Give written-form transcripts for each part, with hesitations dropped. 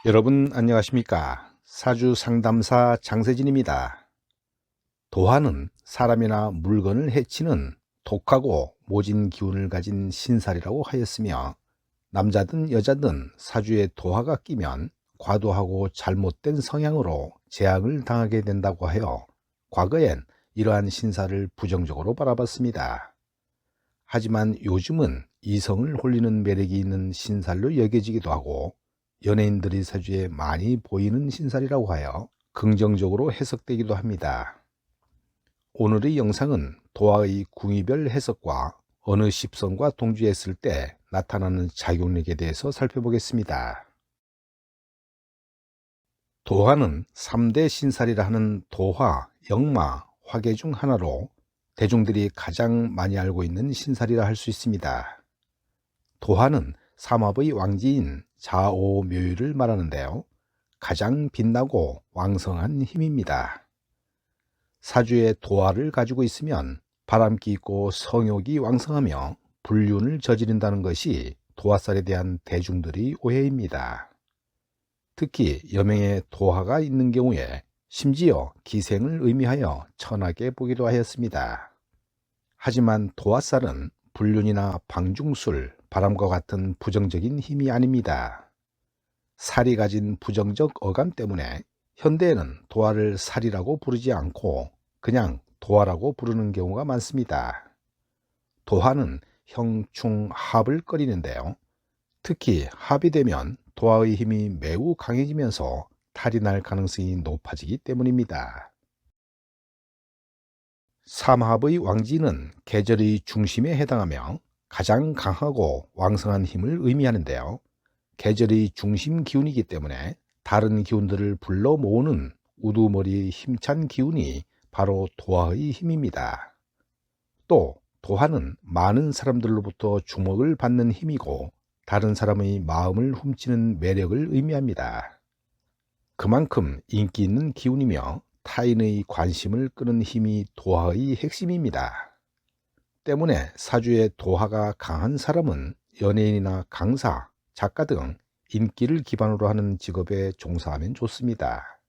여러분 안녕하십니까? 사주 상담사 장세진입니다. 도화는 사람이나 물건을 해치는 독하고 모진 기운을 가진 신살이라고 하였으며, 남자든 여자든 사주에 도화가 끼면 과도하고 잘못된 성향으로 재앙을 당하게 된다고 하여 과거엔 이러한 신살을 부정적으로 바라봤습니다. 하지만 요즘은 이성을 홀리는 매력이 있는 신살로 여겨지기도 하고, 연예인들의 사주에 많이 보이는 신살이라고 하여 긍정적으로 해석되기도 합니다. 오늘의 영상은 도화의 궁위별 해석과 어느 십성과 동주했을 때 나타나는 작용력에 대해서 살펴보겠습니다. 도화는 3대 신살이라 하는 도화, 역마, 화계 중 하나로 대중들이 가장 많이 알고 있는 신살이라 할 수 있습니다. 도화는 삼합의 왕지인 자오묘유를 말하는데요, 가장 빛나고 왕성한 힘입니다. 사주에 도화를 가지고 있으면 바람기 있고 성욕이 왕성하며 불륜을 저지른다는 것이 도화살에 대한 대중들의 오해입니다. 특히 여명에 도화가 있는 경우에 심지어 기생을 의미하여 천하게 보기도 하였습니다. 하지만 도화살은 불륜이나 방중술, 바람과 같은 부정적인 힘이 아닙니다. 살이 가진 부정적 어감 때문에 현대에는 도화를 살이라고 부르지 않고 그냥 도화라고 부르는 경우가 많습니다. 도화는 형충 합을 꺼리는데요, 특히 합이 되면 도화의 힘이 매우 강해지면서 탈이 날 가능성이 높아지기 때문입니다. 삼합의 왕지는 계절의 중심에 해당하며 가장 강하고 왕성한 힘을 의미하는데요, 계절의 중심 기운이기 때문에 다른 기운들을 불러 모으는 우두머리의 힘찬 기운이 바로 도화의 힘입니다. 또 도화는 많은 사람들로부터 주목을 받는 힘이고 다른 사람의 마음을 훔치는 매력을 의미합니다. 그만큼 인기 있는 기운이며 타인의 관심을 끄는 힘이 도화의 핵심입니다. 때문에 사주에 도화가 강한 사람은 연예인이나 강사, 작가 등 인기를 기반으로 하는 직업에 종사하면 좋습니다.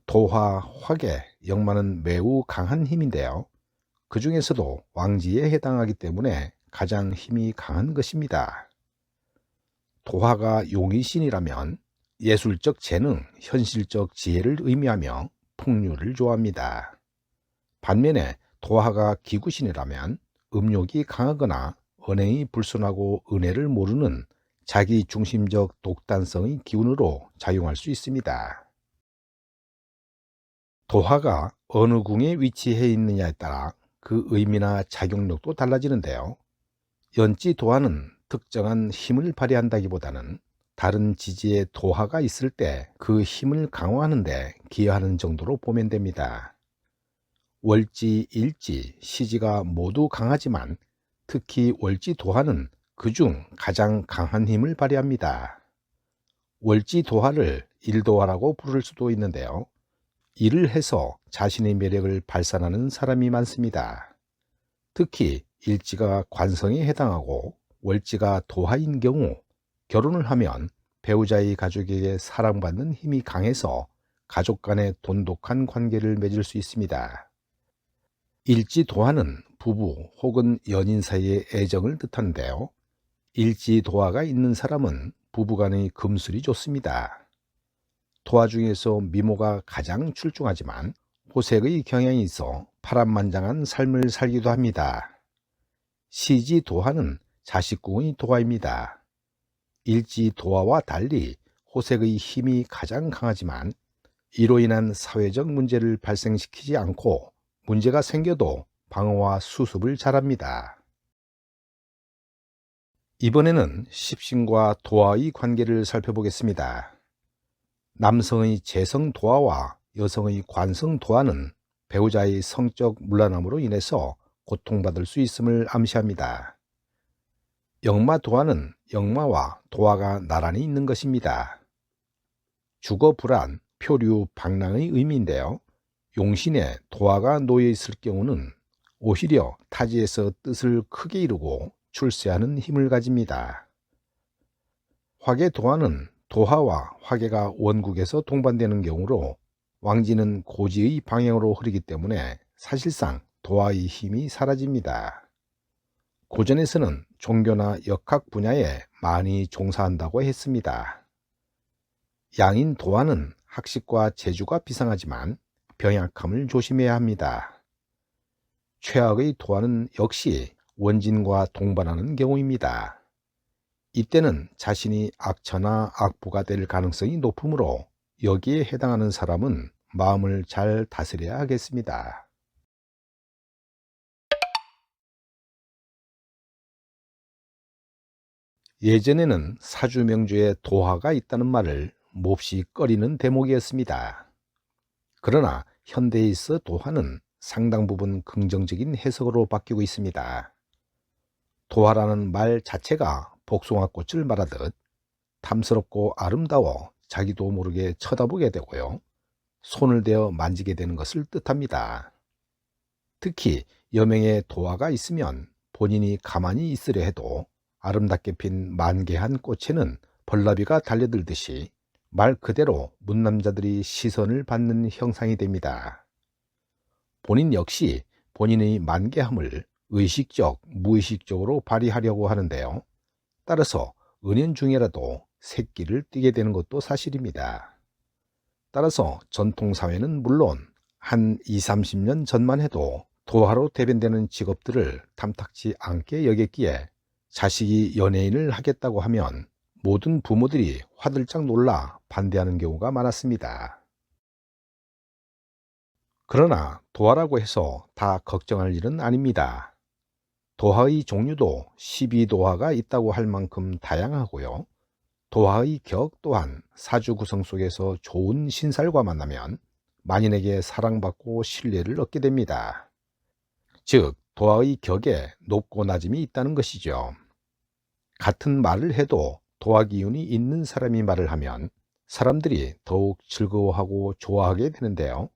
도화, 화계, 역마는 매우 강한 힘인데요, 그 중에서도 왕지에 해당하기 때문에 가장 힘이 강한 것입니다. 도화가 용의신이라면 예술적 재능, 현실적 지혜를 의미하며 풍류를 좋아합니다. 반면에 도화가 기구신이라면 음욕이 강하거나 언행이 불순하고 은혜를 모르는 자기 중심적 독단성의 기운으로 작용할 수 있습니다. 도화가 어느 궁에 위치해 있느냐에 따라 그 의미나 작용력도 달라지는데요, 연지 도화는 특정한 힘을 발휘한다기보다는 다른 지지에 도화가 있을 때 그 힘을 강화하는 데 기여하는 정도로 보면 됩니다. 월지, 일지, 시지가 모두 강하지만 특히 월지 도화는 그중 가장 강한 힘을 발휘합니다. 월지 도화를 일도화라고 부를 수도 있는데요, 일을 해서 자신의 매력을 발산하는 사람이 많습니다. 특히 일지가 관성에 해당하고 월지가 도화인 경우 결혼을 하면 배우자의 가족에게 사랑받는 힘이 강해서 가족 간의 돈독한 관계를 맺을 수 있습니다. 일지 도화는 부부 혹은 연인 사이의 애정을 뜻하는데요, 일지 도화가 있는 사람은 부부간의 금술이 좋습니다. 도화 중에서 미모가 가장 출중하지만 호색의 경향이 있어 파란만장한 삶을 살기도 합니다. 시지 도화는 자식궁의 도화입니다. 일지 도화와 달리 호색의 힘이 가장 강하지만 이로 인한 사회적 문제를 발생시키지 않고 문제가 생겨도 방어와 수습을 잘합니다. 이번에는 십신과 도화의 관계를 살펴보겠습니다. 남성의 재성 도화와 여성의 관성 도화는 배우자의 성적 문란함으로 인해서 고통받을 수 있음을 암시합니다. 역마 도화는 역마와 도화가 나란히 있는 것입니다. 주거 불안, 표류, 방랑의 의미인데요, 용신에 도화가 놓여 있을 경우는 오히려 타지에서 뜻을 크게 이루고 출세하는 힘을 가집니다. 화계 도화는 도화와 화계가 원국에서 동반되는 경우로 왕지는 고지의 방향으로 흐르기 때문에 사실상 도화의 힘이 사라집니다. 고전에서는 종교나 역학 분야에 많이 종사한다고 했습니다. 양인 도화는 학식과 재주가 비상하지만 병약함을 조심해야 합니다. 최악의 도화는 역시 원진과 동반하는 경우입니다. 이때는 자신이 악처나 악부가 될 가능성이 높으므로 여기에 해당하는 사람은 마음을 잘 다스려야 하겠습니다. 예전에는 사주명주에 도화가 있다는 말을 몹시 꺼리는 대목이었습니다. 그러나 현대에 있어 도화는 상당 부분 긍정적인 해석으로 바뀌고 있습니다. 도화라는 말 자체가 복숭아꽃을 말하듯 탐스럽고 아름다워 자기도 모르게 쳐다보게 되고요. 손을 대어 만지게 되는 것을 뜻합니다. 특히 여명에 도화가 있으면 본인이 가만히 있으려 해도 아름답게 핀 만개한 꽃에는 벌나비가 달려들듯이 말 그대로 문남자들이 시선을 받는 형상이 됩니다. 본인 역시 본인의 만개함을 의식적, 무의식적으로 발휘하려고 하는데요. 따라서 은연 중에라도 새끼를 띠게 되는 것도 사실입니다. 따라서 전통사회는 물론 한 20, 30년 전만 해도 도화로 대변되는 직업들을 탐탁지 않게 여겼기에 자식이 연예인을 하겠다고 하면 모든 부모들이 화들짝 놀라 반대하는 경우가 많았습니다. 그러나 도화라고 해서 다 걱정할 일은 아닙니다. 도화의 종류도 12도화가 있다고 할 만큼 다양하고요. 도화의 격 또한 사주 구성 속에서 좋은 신살과 만나면 만인에게 사랑받고 신뢰를 얻게 됩니다. 즉, 도화의 격에 높고 낮음이 있다는 것이죠. 같은 말을 해도 도화 기운이 있는 사람이 말을 하면 사람들이 더욱 즐거워하고 좋아하게 되는데요.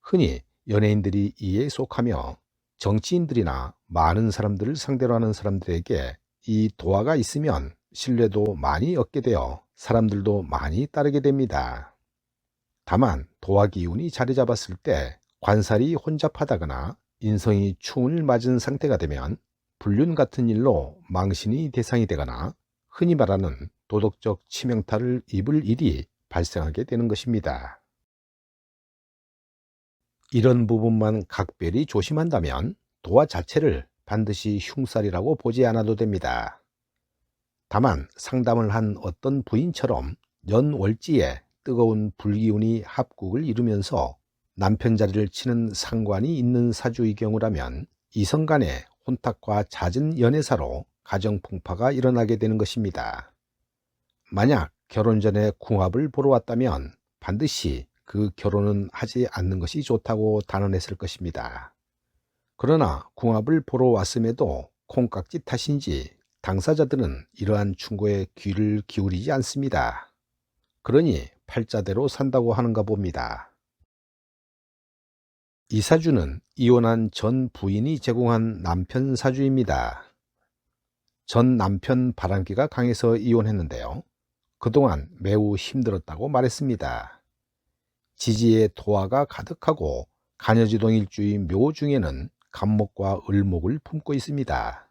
흔히 연예인들이 이에 속하며 정치인들이나 많은 사람들을 상대로 하는 사람들에게 이 도화가 있으면 신뢰도 많이 얻게 되어 사람들도 많이 따르게 됩니다. 다만 도화 기운이 자리 잡았을 때 관살이 혼잡하다거나 인성이 충을 맞은 상태가 되면 불륜 같은 일로 망신이 대상이 되거나 흔히 말하는 도덕적 치명타를 입을 일이 발생하게 되는 것입니다. 이런 부분만 각별히 조심한다면 도화 자체를 반드시 흉살이라고 보지 않아도 됩니다. 다만 상담을 한 어떤 부인처럼 연월지에 뜨거운 불기운이 합국을 이루면서 남편 자리를 치는 상관이 있는 사주의 경우라면 이성 간의 혼탁과 잦은 연애사로 가정 풍파가 일어나게 되는 것입니다. 만약 결혼 전에 궁합을 보러 왔다면 반드시 그 결혼은 하지 않는 것이 좋다고 단언했을 것입니다. 그러나 궁합을 보러 왔음에도 콩깍지 탓인지 당사자들은 이러한 충고에 귀를 기울이지 않습니다. 그러니 팔자대로 산다고 하는가 봅니다. 이 사주는 이혼한 전 부인이 제공한 남편 사주입니다. 전 남편 바람기가 강해서 이혼했는데요. 그동안 매우 힘들었다고 말했습니다. 지지에 도화가 가득하고 간여지동 일주의 묘 중에는 간목과 을목을 품고 있습니다.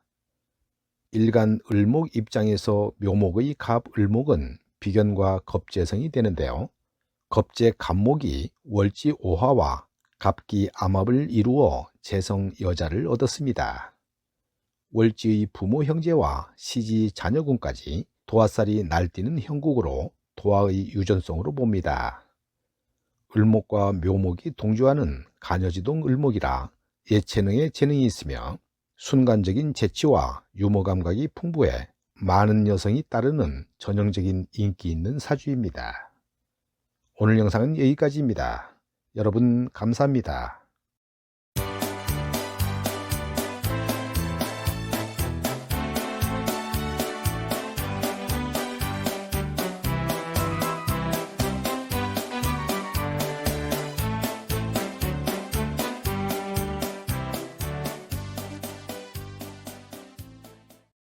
일간 을목 입장에서 묘목의 갑 을목은 비견과 겁재성이 되는데요. 겁재 간목이 월지 오화와 갑기 암합을 이루어 재성 여자를 얻었습니다. 월지의 부모 형제와 시지 자녀군까지 도화살이 날뛰는 형국으로 도화의 유전성으로 봅니다. 을목과 묘목이 동조하는 간여지동 을목이라 예체능에 재능이 있으며 순간적인 재치와 유머 감각이 풍부해 많은 여성이 따르는 전형적인 인기 있는 사주입니다. 오늘 영상은 여기까지입니다. 여러분 감사합니다.